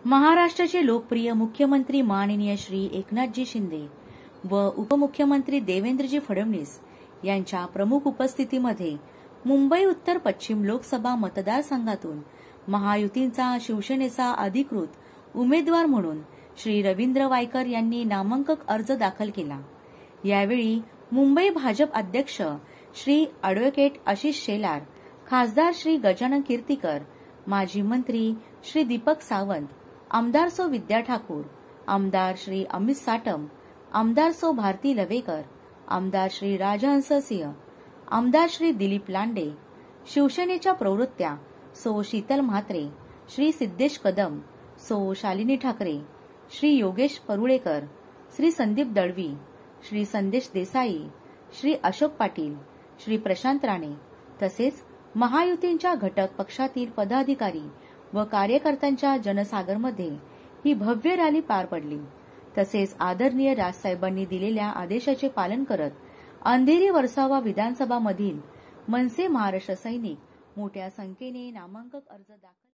महाराष्ट्राचे लोकप्रिय मुख्यमंत्री माननीय श्री एकनाथजी शिंदे व उपमुख्यमंत्री देवेंद्रजी फडणवीस यांच्या प्रमुख उपस्थितीमध्ये मुंबई उत्तर पश्चिम लोकसभा मतदारसंघातून महायुतीचा शिवसेनेचा अधिकृत उमेदवार म्हणून श्री रवींद्र वायकर यांनी नामांकन अर्ज दाखल केला। यावेळी मुंबई भाजप अध्यक्ष श्री ॲडव्होकेट आशिष शेलार, खासदार श्री गजानन कीर्तीकर, माजी मंत्री श्री दीपक सावंत, आमदार सौ विद्या ठाकूर, आमदार श्री अमित साटम, आमदार सौ भारती लवेकर, आमदार श्री राजहंस सिंह, आमदार श्री दिलीप लांडे, शिवसेनेच्या प्रवृत्त्या सौ शीतल म्हात्रे, श्री सिद्धेश कदम, सौ शालिनी ठाकरे, श्री योगेश परुळेकर, श्री संदीप दळवी, श्री संदेश देसाई, श्री अशोक पाटील, श्री प्रशांत राणे तसेच महायुतींच्या घटक पक्षातील पदाधिकारी व कार्यकर्त्यांच्या जनसागरमध्ये ही भव्य रॅली पार पडली। तसेच आदरणीय राजसाहेबांनी दिलेल्या आदेशाचे पालन करत अंधेरी वर्सावा विधानसभा मधील मनसे महाराष्ट्र सैनिक मोठ्या संख्येने नामांकन अर्ज दाखल